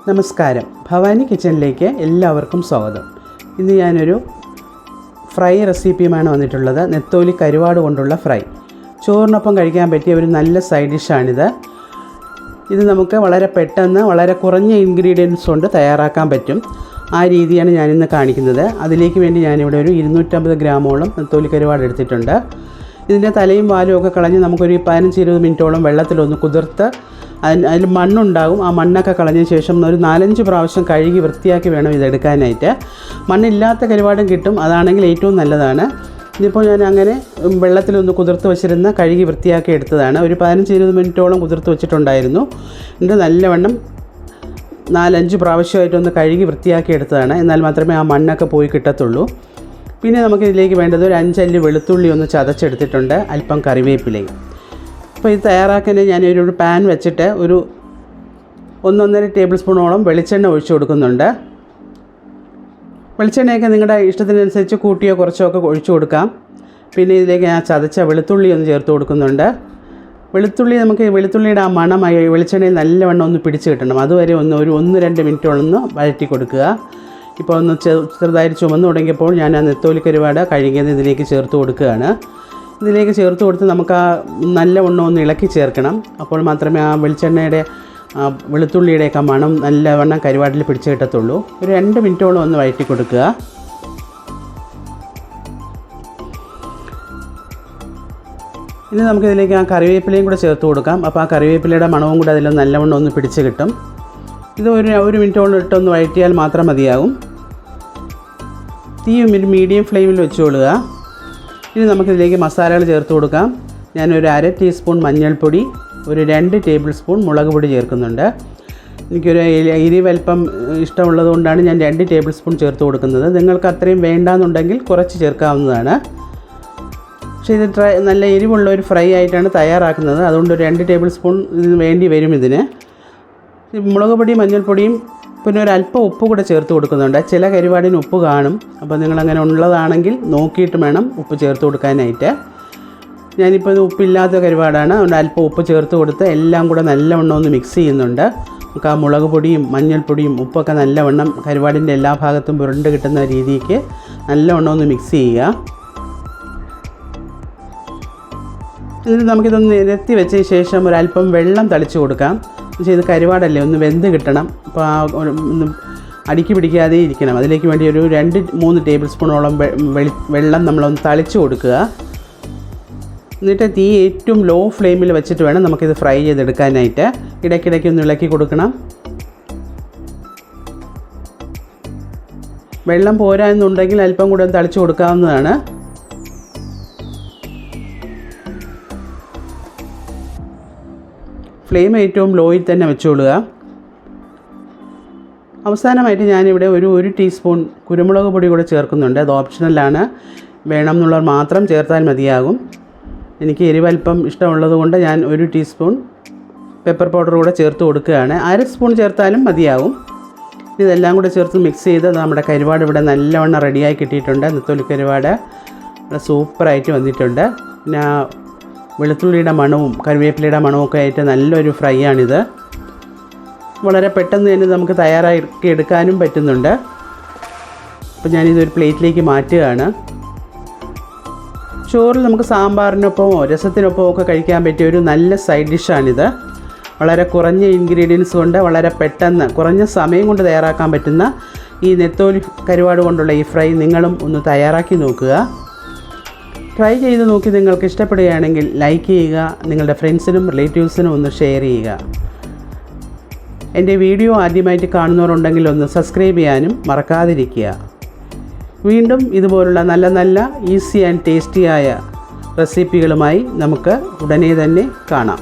നമസ്കാരം, ഭവാനി കിച്ചണിലേക്ക് എല്ലാവർക്കും സ്വാഗതം. ഇന്ന് ഞാനൊരു ഫ്രൈ റെസിപ്പിയുമാണ് വന്നിട്ടുള്ളത്. നെത്തോലി കരുവാട് കൊണ്ടുള്ള ഫ്രൈ. ചോറിനൊപ്പം കഴിക്കാൻ പറ്റിയ ഒരു നല്ല സൈഡ് ഡിഷാണിത്. ഇത് നമുക്ക് വളരെ പെട്ടെന്ന് വളരെ കുറഞ്ഞ ഇൻഗ്രീഡിയൻസ് കൊണ്ട് തയ്യാറാക്കാൻ പറ്റും. ആ രീതിയാണ് ഞാനിന്ന് കാണിക്കുന്നത്. അതിലേക്ക് വേണ്ടി ഞാനിവിടെ ഒരു 250 ഗ്രാമോളം നെത്തോലി കരുവാട് എടുത്തിട്ടുണ്ട്. ഇതിൻ്റെ തലയും വാലും ഒക്കെ കളഞ്ഞ് നമുക്കൊരു 15-20 മിനിറ്റോളം വെള്ളത്തിലൊന്ന് കുതിർത്ത് അതിൽ മണ്ണുണ്ടാകും. ആ മണ്ണൊക്കെ കളഞ്ഞ ശേഷം ഒരു 4-5 പ്രാവശ്യം കഴുകി വൃത്തിയാക്കി വേണം ഇതെടുക്കാനായിട്ട്. മണ്ണില്ലാത്ത കരുവാടും കിട്ടും, അതാണെങ്കിൽ ഏറ്റവും നല്ലതാണ്. ഇതിപ്പോൾ ഞാൻ അങ്ങനെ വെള്ളത്തിലൊന്ന് കുതിർത്ത് വെച്ചിരുന്ന കഴുകി വൃത്തിയാക്കി എടുത്തതാണ്. ഒരു 15-20 മിനിറ്റോളം കുതിർത്ത് വെച്ചിട്ടുണ്ടായിരുന്നു. എന്നിട്ട് നല്ലവണ്ണം 4-5 പ്രാവശ്യമായിട്ടൊന്ന് കഴുകി വൃത്തിയാക്കി എടുത്തതാണ്. എന്നാൽ മാത്രമേ ആ മണ്ണൊക്കെ പോയി കിട്ടത്തുള്ളൂ. പിന്നെ നമുക്കിതിലേക്ക് വേണ്ടത് ഒരു 5 അല്ലി വെളുത്തുള്ളി ഒന്ന് ചതച്ചെടുത്തിട്ടുണ്ട്, അല്പം കറിവേപ്പിലയും. അപ്പോൾ ഇത് തയ്യാറാക്കാൻ ഞാനൊരു പാൻ വെച്ചിട്ട് ഒരു 1-1.5 ടേബിൾ സ്പൂണോളം വെളിച്ചെണ്ണ ഒഴിച്ചു കൊടുക്കുന്നുണ്ട്. വെളിച്ചെണ്ണയൊക്കെ നിങ്ങളുടെ ഇഷ്ടത്തിനനുസരിച്ച് കൂട്ടിയോ കുറച്ചോ ഒക്കെ ഒഴിച്ചു കൊടുക്കാം. പിന്നെ ഇതിലേക്ക് ഞാൻ ചതച്ച വെളുത്തുള്ളി ഒന്ന് ചേർത്ത് കൊടുക്കുന്നുണ്ട്. വെളുത്തുള്ളിയുടെ ആ മണമായി വെളിച്ചെണ്ണയിൽ നല്ലവണ്ണം ഒന്ന് പിടിച്ച് കിട്ടണം. അതുവരെ ഒരു 1-2 മിനിറ്റോളൊന്ന് വഴറ്റി കൊടുക്കുക. ഇപ്പോൾ ഒന്ന് ചെറുതായിട്ട് ചുമന്ന് തുടങ്ങിയപ്പോൾ ഞാൻ ആ നെത്തോലി കരുവാട് കഴുകിയത് ഇതിലേക്ക് ചേർത്ത് കൊടുക്കുകയാണ്. ഇതിലേക്ക് ചേർത്ത് കൊടുത്ത് നമുക്ക് ആ നല്ലവണ്ണം ഒന്ന് ഇളക്കി ചേർക്കണം. അപ്പോൾ മാത്രമേ ആ വെളിച്ചെണ്ണയുടെ വെളുത്തുള്ളിയുടെയൊക്കെ മണം നല്ലവണ്ണം കരുവാട്ടിൽ പിടിച്ച് കിട്ടത്തുള്ളൂ. ഒരു 2 മിനിറ്റോളം ഒന്ന് വഴറ്റി കൊടുക്കുക. ഇനി നമുക്കിതിലേക്ക് ആ കറിവേപ്പിലയും കൂടെ ചേർത്ത് കൊടുക്കാം. അപ്പോൾ ആ കറിവേപ്പിലയുടെ മണവും കൂടെ അതിൽ നല്ലവണ്ണം ഒന്ന് പിടിച്ച് കിട്ടും. ഇത് ഒരു മിനിറ്റോളം ഇട്ടൊന്ന് വഴറ്റിയാൽ മാത്രം മതിയാകും. തീ മീഡിയം ഫ്ലെയിമിൽ വെച്ചുകൊള്ളുക. ഇനി നമുക്കിതിലേക്ക് മസാലകൾ ചേർത്ത് കൊടുക്കാം. ഞാനൊരു 1/2 ടീസ്പൂൺ മഞ്ഞൾപ്പൊടി, ഒരു 2 ടേബിൾ സ്പൂൺ മുളക് പൊടി ചേർക്കുന്നുണ്ട്. എനിക്കൊരു എരിവൽപ്പം ഇഷ്ടമുള്ളത് കൊണ്ടാണ് ഞാൻ 2 ടേബിൾ സ്പൂൺ ചേർത്ത് കൊടുക്കുന്നത്. നിങ്ങൾക്ക് അത്രയും വേണ്ടാന്നുണ്ടെങ്കിൽ കുറച്ച് ചേർക്കാവുന്നതാണ്. പക്ഷേ ഇത് നല്ല എരിവുള്ള ഒരു ഫ്രൈ ആയിട്ടാണ് തയ്യാറാക്കുന്നത്. അതുകൊണ്ട് ഒരു 2 ടേബിൾ സ്പൂൺ വേണ്ടി വരും ഇതിന്. മുളക് പൊടിയും മഞ്ഞൾപ്പൊടിയും പിന്നെ ഒരു അല്പം ഉപ്പ് കൂടെ ചേർത്ത് കൊടുക്കുന്നുണ്ട്. ചില കരുവാടിന് ഉപ്പ് കാണും. അപ്പോൾ നിങ്ങളങ്ങനെ ഉള്ളതാണെങ്കിൽ നോക്കിയിട്ട് വേണം ഉപ്പ് ചേർത്ത് കൊടുക്കാനായിട്ട്. ഞാനിപ്പോൾ ഇത് ഉപ്പില്ലാത്ത കരുവാടാണ്, അതുകൊണ്ട് അല്പം ഉപ്പ് ചേർത്ത് കൊടുത്ത് എല്ലാം കൂടെ നല്ലവണ്ണം ഒന്ന് മിക്സ് ചെയ്യുന്നുണ്ട്. നമുക്ക് ആ മുളക് പൊടിയും മഞ്ഞൾപ്പൊടിയും ഉപ്പൊക്കെ നല്ലവണ്ണം കരുവാടിൻ്റെ എല്ലാ ഭാഗത്തും പുരണ്ട് കിട്ടുന്ന രീതിക്ക് നല്ലവണ്ണം ഒന്ന് മിക്സ് ചെയ്യുക. എന്നിട്ട് നമുക്കിതൊന്ന് നിരത്തി വെച്ചതിന് ശേഷം ഒരല്പം വെള്ളം തളിച്ച് കൊടുക്കാം. ഇത് കരുവാടല്ലേ, ഒന്ന് വെന്ത് കിട്ടണം. അപ്പോൾ ആ ഒന്ന് അടുക്കി പിടിക്കാതെ ഇരിക്കണം. അതിലേക്ക് വേണ്ടി ഒരു 2-3 ടേബിൾ സ്പൂണോളം വെള്ളം നമ്മളൊന്ന് തളിച്ച് കൊടുക്കുക. എന്നിട്ട് തീ ഏറ്റവും ലോ ഫ്ലെയിമിൽ വെച്ചിട്ട് വേണം നമുക്കിത് ഫ്രൈ ചെയ്തെടുക്കാനായിട്ട്. ഇടയ്ക്കിടയ്ക്ക് ഒന്ന് ഇളക്കി കൊടുക്കണം. വെള്ളം പോരാ എന്നുണ്ടെങ്കിൽ അല്പം കൂടെ ഒന്ന് തളിച്ച് കൊടുക്കാവുന്നതാണ്. ഫ്ലെയിം ഏറ്റവും ലോയിൽ തന്നെ വെച്ചുകൊള്ളുക. അവസാനമായിട്ട് ഞാനിവിടെ ഒരു ടീസ്പൂൺ കുരുമുളക് പൊടി കൂടെ ചേർക്കുന്നുണ്ട്. അത് ഓപ്ഷണലാണ്, വേണം എന്നുള്ളവർ മാത്രം ചേർത്താൽ മതിയാകും. എനിക്ക് എരിവൽപ്പം ഇഷ്ടമുള്ളത് കൊണ്ട് ഞാൻ 1 ടീസ്പൂൺ പെപ്പർ പൗഡർ കൂടെ ചേർത്ത് കൊടുക്കുകയാണ്. 1/2 സ്പൂൺ ചേർത്താലും മതിയാകും. ഇതെല്ലാം കൂടെ ചേർത്ത് മിക്സ് ചെയ്ത് നമ്മുടെ കരുവാട് ഇവിടെ നല്ലവണ്ണം റെഡിയായി കിട്ടിയിട്ടുണ്ട്. നെത്തോലി കരുവാട് സൂപ്പറായിട്ട് വന്നിട്ടുണ്ട്. പിന്നെ വെളുത്തുള്ളിയുടെ മണവും കറിവേപ്പിലയുടെ മണവും ഒക്കെ ആയിട്ട് നല്ലൊരു ഫ്രൈ ആണിത്. വളരെ പെട്ടെന്ന് തന്നെ നമുക്ക് തയ്യാറാക്കി എടുക്കാനും പറ്റുന്നുണ്ട്. അപ്പോൾ ഞാനിതൊരു പ്ലേറ്റിലേക്ക് മാറ്റുകയാണ്. ചോറിൽ നമുക്ക് സാമ്പാറിനൊപ്പമോ രസത്തിനൊപ്പമോ ഒക്കെ കഴിക്കാൻ പറ്റിയ ഒരു നല്ല സൈഡ് ഡിഷാണിത്. വളരെ കുറഞ്ഞ ഇൻഗ്രീഡിയൻസ് കൊണ്ട് വളരെ പെട്ടെന്ന് കുറഞ്ഞ സമയം കൊണ്ട് തയ്യാറാക്കാൻ പറ്റുന്ന ഈ നെത്തോലി കരുവാട് കൊണ്ടുള്ള ഈ ഫ്രൈ നിങ്ങളും ഒന്ന് തയ്യാറാക്കി നോക്കുക. ട്രൈ ചെയ്ത് നോക്കി നിങ്ങൾക്ക് ഇഷ്ടപ്പെടുകയാണെങ്കിൽ ലൈക്ക് ചെയ്യുക. നിങ്ങളുടെ ഫ്രണ്ട്സിനും റിലേറ്റീവ്സിനും ഒന്ന് ഷെയർ ചെയ്യുക. എൻ്റെ വീഡിയോ ആദ്യമായിട്ട് കാണുന്നവരുണ്ടെങ്കിൽ ഒന്ന് സബ്സ്ക്രൈബ് ചെയ്യാനും മറക്കാതിരിക്കുക. വീണ്ടും ഇതുപോലുള്ള നല്ല ഈസി ആൻഡ് ടേസ്റ്റിയായ റെസിപ്പികളുമായി നമുക്ക് ഉടനെ തന്നെ കാണാം.